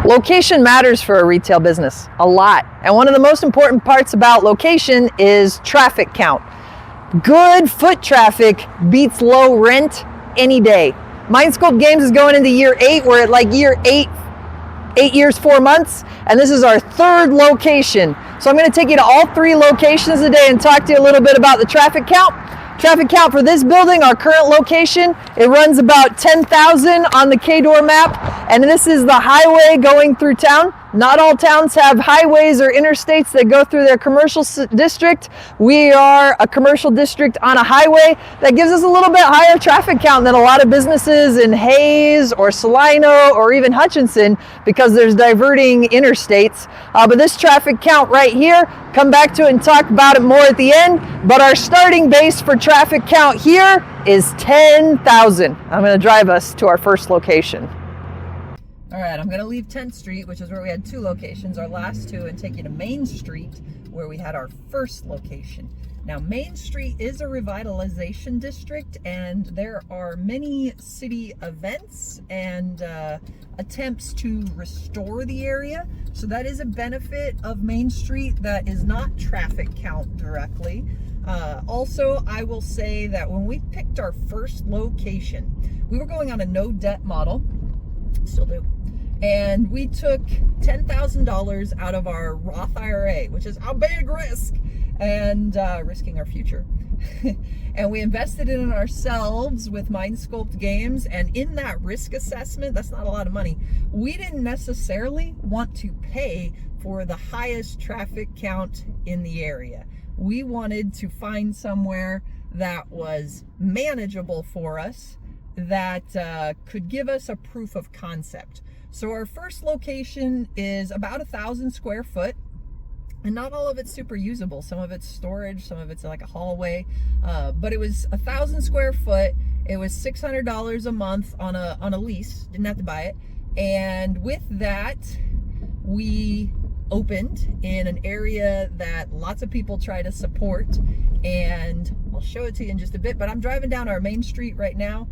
Location matters for a retail business, a lot. And one of the most important parts about location is traffic count. Good foot traffic beats low rent any day. Mind Sculpt Games is going into year 8. We're at like year 8 years, 4 months, and this is our 3rd location. So I'm going to take you to all 3 locations today and talk to you a little bit about the traffic count. Traffic count for this building, our current location, it runs about 10,000 on the K-Door map, and this is the highway going through town. Not all towns have highways or interstates that go through their commercial district. We are a commercial district on a highway that gives us a little bit higher traffic count than a lot of businesses in Hayes or Salino or even Hutchinson, because there's diverting interstates. But this traffic count right here, come back to it and talk about it more at the end. But our starting base for traffic count here is 10,000. I'm going to drive us to our first location. All right, I'm going to leave 10th Street, which is where we had 2 locations, our last 2, and take you to Main Street, where we had our first location. Now, Main Street is a revitalization district, and there are many city events and attempts to restore the area. So that is a benefit of Main Street that is not traffic count directly. Also, I will say that when we picked our first location, we were going on a no debt model, still do. And we took $10,000 out of our Roth IRA, which is a big risk, and risking our future. And we invested in ourselves with Mind Sculpt Games. And in that risk assessment, that's not a lot of money. We didn't necessarily want to pay for the highest traffic count in the area. We wanted to find somewhere that was manageable for us, that could give us a proof of concept. So our first location is about 1,000 square foot, and not all of it's super usable. Some of it's storage, some of it's like a hallway, but it was 1,000 square foot. It was $600 a month on a lease, didn't have to buy it. And with that, we opened in an area that lots of people try to support, and I'll show it to you in just a bit, but I'm driving down our Main Street right now.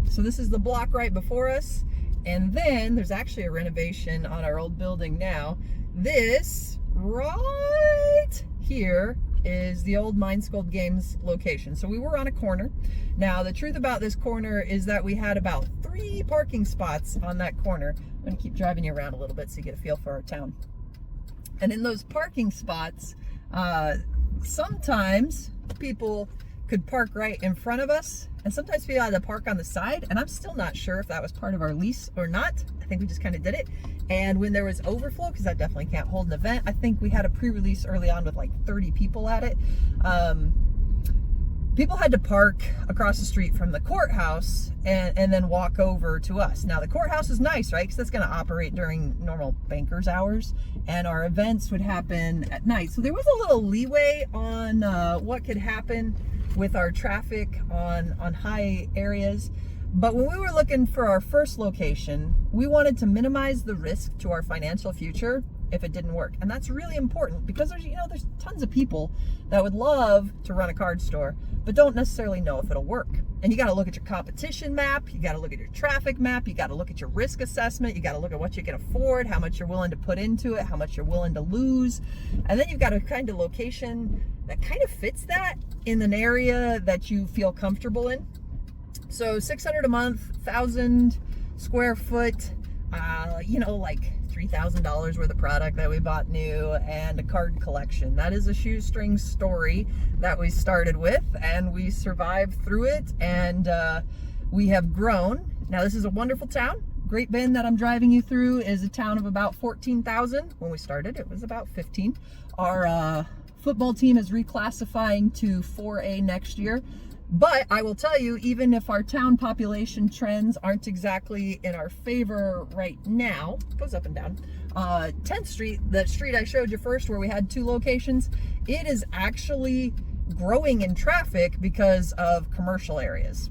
So this is the block right before us. And then there's actually a renovation on our old building now. This right here is the old Mind Sculpt Games location. So we were on a corner. Now the truth about this corner is that we had about 3 parking spots on that corner. I'm gonna keep driving you around a little bit so you get a feel for our town. And in those parking spots, sometimes people could park right in front of us, and sometimes people had to park on the side, and I'm still not sure if that was part of our lease or not. I think we just kind of did it. And when there was overflow, because that definitely can't hold an event, I think we had a pre-release early on with like 30 people at it. People had to park across the street from the courthouse and then walk over to us. Now the courthouse is nice, right? Because that's going to operate during normal bankers hours, and our events would happen at night. So there was a little leeway on what could happen with our traffic on high areas. But when we were looking for our first location, we wanted to minimize the risk to our financial future if it didn't work. And that's really important, because there's tons of people that would love to run a card store, but don't necessarily know if it'll work. And you got to look at your competition map, you got to look at your traffic map, you got to look at your risk assessment, you got to look at what you can afford, how much you're willing to put into it, how much you're willing to lose. And then you've got to find a location that kind of fits that in an area that you feel comfortable in. So $600 a month, 1,000 square foot, like $3,000 worth of product that we bought new, and a card collection. That is a shoestring story that we started with, and we survived through it, and we have grown. Now this is a wonderful town. Great Bend that I'm driving you through is a town of about 14,000. When we started, it was about 15. Our football team is reclassifying to 4A next year. But I will tell you, even if our town population trends aren't exactly in our favor right now, it goes up and down, 10th Street, the street I showed you first where we had 2 locations, it is actually growing in traffic because of commercial areas.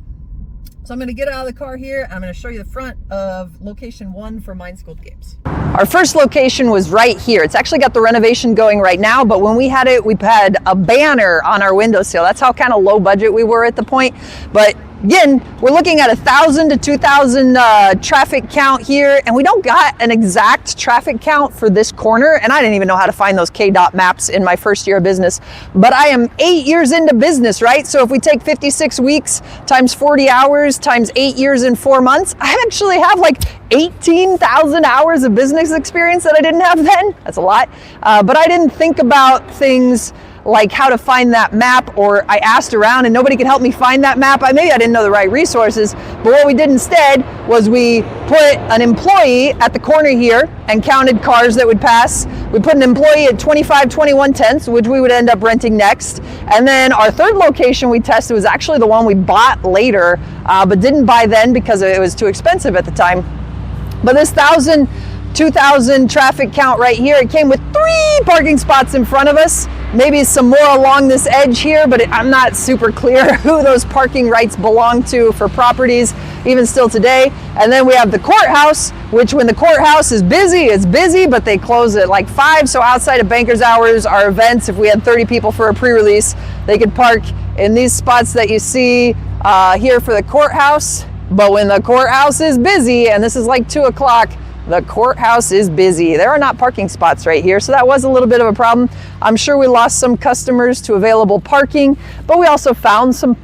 So I'm going to get out of the car here. I'm going to show you the front of location 1 for Mind Sculpt Games. Our first location was right here. It's actually got the renovation going right now, but when we had it, we had a banner on our windowsill. That's how kind of low budget we were at the point. But Again, we're looking at 1,000 to 2,000 traffic count here, and we don't got an exact traffic count for this corner, and I didn't even know how to find those KDOT maps in my first year of business, but I am 8 years into business, right? So if we take 56 weeks times 40 hours times 8 years and 4 months, I actually have like 18,000 hours of business experience that I didn't have then. That's a lot, but I didn't think about things like how to find that map, or I asked around and nobody could help me find that map. Maybe I didn't know the right resources, but what we did instead was we put an employee at the corner here and counted cars that would pass. We put an employee at 25, 21 tenths, which we would end up renting next. And then our third location we tested was actually the one we bought later, but didn't buy then because it was too expensive at the time. But this 1,000, 2,000 traffic count right here, it came with 3 parking spots in front of us, maybe some more along this edge here, but I'm not super clear who those parking rights belong to for properties, even still today. And then we have the courthouse, which when the courthouse is busy, it's busy, but they close at like 5. So outside of banker's hours, our events, if we had 30 people for a pre-release, they could park in these spots that you see here for the courthouse. But when the courthouse is busy, and this is like 2 o'clock, the courthouse is busy. There are not parking spots right here, so that was a little bit of a problem. I'm sure we lost some customers to available parking, but we also found some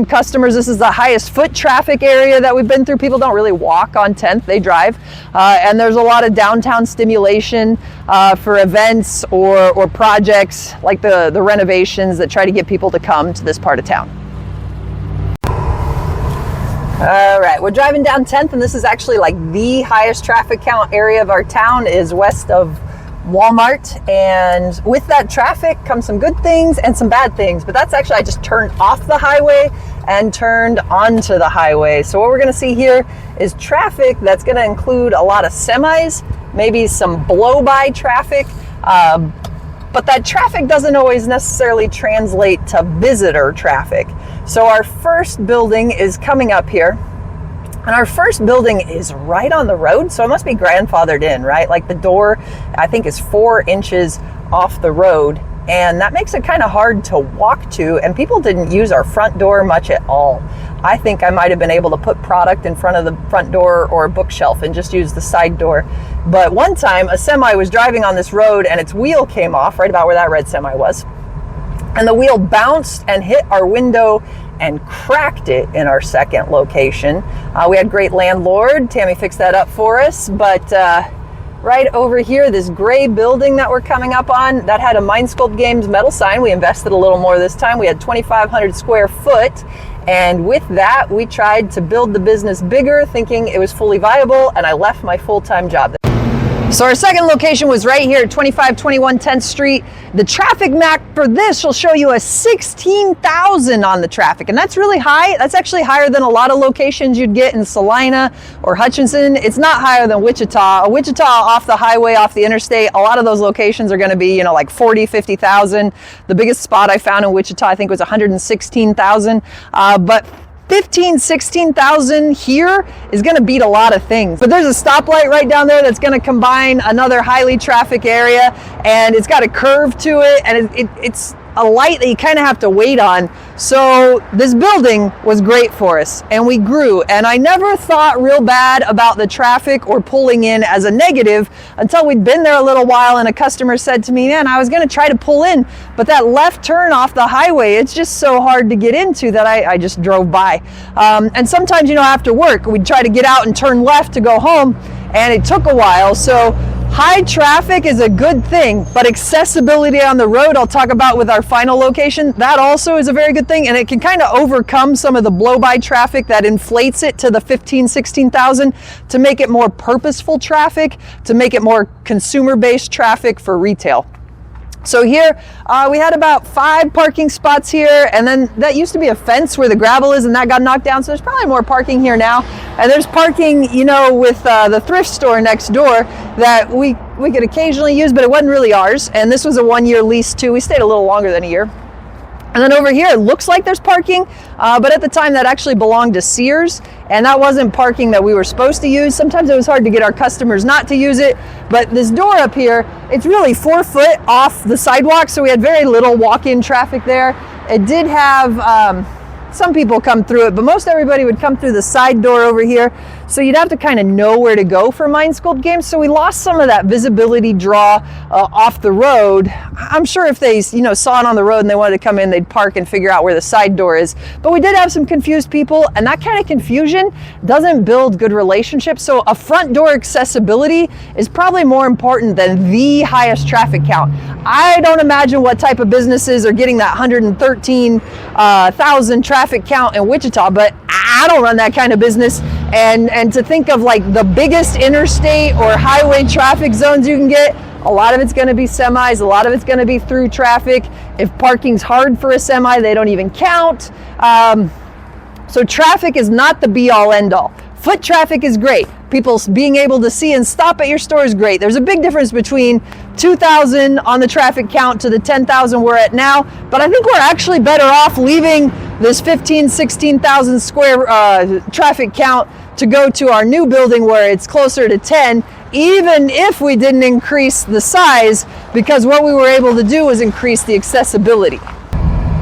customers. This is the highest foot traffic area that we've been through. People don't really walk on 10th, they drive. And there's a lot of downtown stimulation for events or projects like the renovations that try to get people to come to this part of town. All right, we're driving down 10th, and this is actually like the highest traffic count area of our town is west of Walmart. And with that traffic comes some good things and some bad things. But that's actually, I just turned off the highway and turned onto the highway. So what we're gonna see here is traffic that's gonna include a lot of semis, maybe some blow-by traffic, but that traffic doesn't always necessarily translate to visitor traffic. So our first building is coming up here, and our first building is right on the road, so it must be grandfathered in, right? Like the door, I think, is 4 inches off the road, and that makes it kind of hard to walk to, and people didn't use our front door much at all. I think I might have been able to put product in front of the front door or a bookshelf and just use the side door. But one time a semi was driving on this road and its wheel came off right about where that red semi was. And the wheel bounced and hit our window and cracked it in our second location. We had great landlord. Tammy fixed that up for us. But right over here, this gray building that we're coming up on, that had a Mind Sculpt Games metal sign. We invested a little more this time. We had 2,500 square foot. And with that, we tried to build the business bigger, thinking it was fully viable, and I left my full-time job there. So our second location was right here at 2521 10th Street. The traffic map for this will show you a 16,000 on the traffic, and that's really high. That's actually higher than a lot of locations you'd get in Salina or Hutchinson. It's not higher than Wichita. Wichita off the highway, off the interstate, a lot of those locations are gonna be, like 40, 50,000. The biggest spot I found in Wichita, I think, was 116,000. But 15, 16,000 here is going to beat a lot of things. But there's a stoplight right down there that's going to combine another highly traffic area, and it's got a curve to it, and it's a light that you kind of have to wait on. So this building was great for us, and we grew, and I never thought real bad about the traffic or pulling in as a negative until we'd been there a little while and a customer said to me, man, I was going to try to pull in, but that left turn off the highway, it's just so hard to get into that I just drove by. And sometimes, after work, we'd try to get out and turn left to go home, and it took a while. So high traffic is a good thing, but accessibility on the road, I'll talk about with our final location, that also is a very good thing, and it can kind of overcome some of the blow-by traffic that inflates it to the 15, 16,000 to make it more purposeful traffic, to make it more consumer-based traffic for retail. So here, we had about 5 parking spots here, and then that used to be a fence where the gravel is, and that got knocked down, so there's probably more parking here now. And there's parking, with the thrift store next door that we could occasionally use, but it wasn't really ours, and this was a 1-year lease too. We stayed a little longer than a year. And then over here, it looks like there's parking, but at the time that actually belonged to Sears, and that wasn't parking that we were supposed to use. Sometimes it was hard to get our customers not to use it, but this door up here, it's really 4 foot off the sidewalk, so we had very little walk-in traffic there. It did have some people come through it, but most everybody would come through the side door over here. So you'd have to kind of know where to go for Mind Sculpt games. So we lost some of that visibility draw off the road. I'm sure if they, saw it on the road and they wanted to come in, they'd park and figure out where the side door is. But we did have some confused people, and that kind of confusion doesn't build good relationships. So a front door accessibility is probably more important than the highest traffic count. I don't imagine what type of businesses are getting that 113,000 traffic count in Wichita, but I don't run that kind of business. And to think of like the biggest interstate or highway traffic zones you can get, a lot of it's going to be semis, a lot of it's going to be through traffic. If parking's hard for a semi, they don't even count. So traffic is not the be-all end-all. Foot traffic is great. People being able to see and stop at your store is great. There's a big difference between 2,000 on the traffic count to the 10,000 we're at now, but I think we're actually better off leaving this 15, 16,000 square traffic count to go to our new building where it's closer to 10, even if we didn't increase the size, because what we were able to do was increase the accessibility.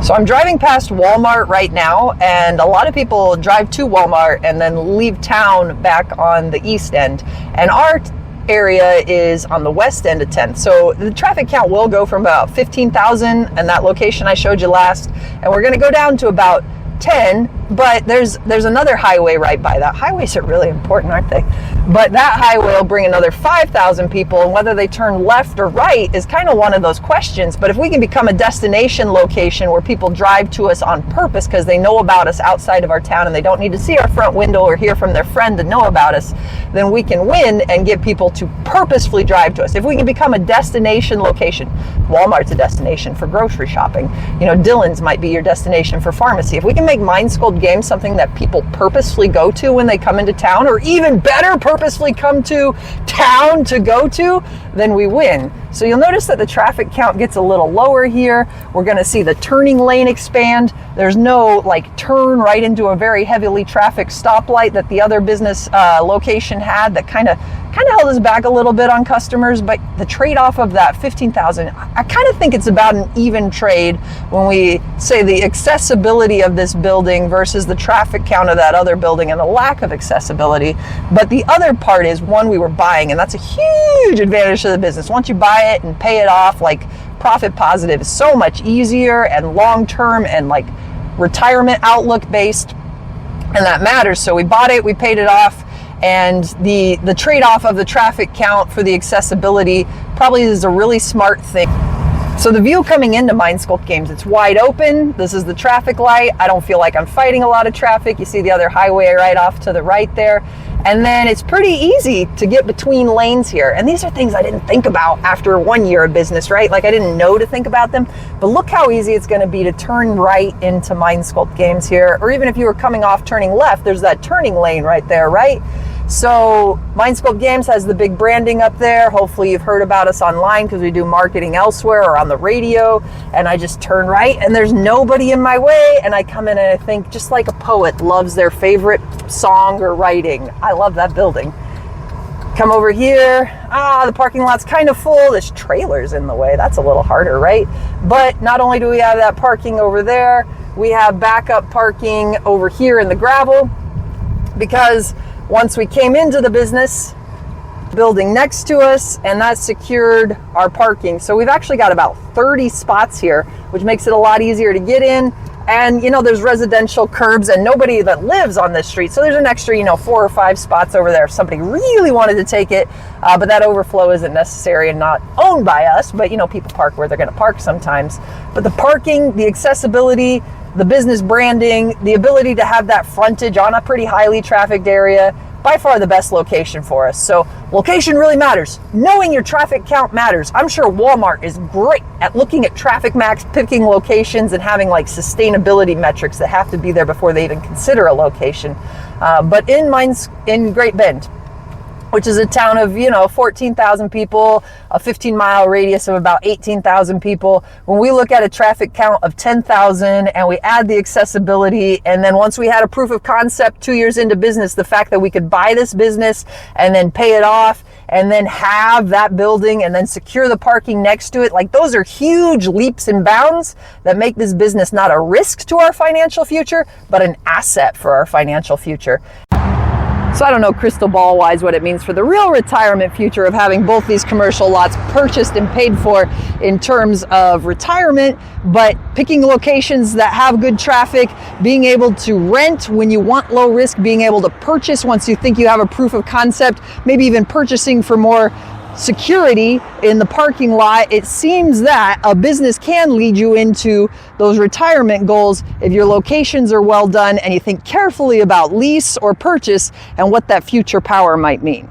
So I'm driving past Walmart right now, and a lot of people drive to Walmart and then leave town back on the east end. And our area is on the west end of 10th. So the traffic count will go from about 15,000 and that location I showed you last, and we're going to go down to about 10, but there's another highway right by that. Highways are really important, aren't they? But that highway will bring another 5,000 people, and whether they turn left or right is kind of one of those questions. But if we can become a destination location where people drive to us on purpose because they know about us outside of our town and they don't need to see our front window or hear from their friend to know about us, then we can win and get people to purposefully drive to us. If we can become a destination location, Walmart's a destination for grocery shopping. Dillon's might be your destination for pharmacy. If we can make Mind Sculpt games something that people purposefully go to when they come into town, or even better, purposefully come to town to go to, then we win. So you'll notice that the traffic count gets a little lower here. We're going to see the turning lane expand. There's no turn right into a very heavily trafficked stoplight that the other business location had that kind of held us back a little bit on customers. But the trade-off of that 15,000, I kind of think it's about an even trade when we say the accessibility of this building versus the traffic count of that other building and the lack of accessibility. But the other part is one we were buying, and that's a huge advantage to the business. Once you buy it and pay it off, profit positive is so much easier and long-term and retirement outlook based, and that matters. So we bought it, we paid it off, and the trade-off of the traffic count for the accessibility probably is a really smart thing. So the view coming into Mind Sculpt games, it's wide open. This is the traffic light. I don't feel like I'm fighting a lot of traffic. You see the other highway right off to the right there. And then it's pretty easy to get between lanes here. And these are things I didn't think about after 1 year of business, right? I didn't know to think about them. But look how easy it's going to be to turn right into Mind Sculpt games here. Or even if you were coming off turning left, there's that turning lane right there, right? So Mind Sculpt Games has the big branding up there. Hopefully you've heard about us online because we do marketing elsewhere or on the radio. And I just turn right and there's nobody in my way. And I come in and I think, just like a poet loves their favorite song or writing. I love that building. Come over here. The parking lot's kind of full. There's trailers in the way. That's a little harder, right? But not only do we have that parking over there, we have backup parking over here in the gravel, because once we came into the business, building next to us, and that secured our parking. So we've actually got about 30 spots here, which makes it a lot easier to get in. And there's residential curbs and nobody that lives on this street. So there's an extra, 4 or 5 spots over there if somebody really wanted to take it. But that overflow isn't necessary and not owned by us. But people park where they're going to park sometimes. But the parking, the accessibility, the business branding, the ability to have that frontage on a pretty highly trafficked area, by far the best location for us. So location really matters. Knowing your traffic count matters. I'm sure Walmart is great at looking at traffic max, picking locations, and having sustainability metrics that have to be there before they even consider a location. But in Great Bend, which is a town of, 14,000 people, a 15-mile radius of about 18,000 people. When we look at a traffic count of 10,000 and we add the accessibility, and then once we had a proof of concept 2 years into business, the fact that we could buy this business and then pay it off and then have that building and then secure the parking next to it. Like, those are huge leaps and bounds that make this business not a risk to our financial future, but an asset for our financial future. So I don't know crystal ball wise what it means for the real retirement future of having both these commercial lots purchased and paid for in terms of retirement, but picking locations that have good traffic, being able to rent when you want low risk, being able to purchase once you think you have a proof of concept, maybe even purchasing for more security in the parking lot. It seems that a business can lead you into those retirement goals if your locations are well done and you think carefully about lease or purchase and what that future power might mean.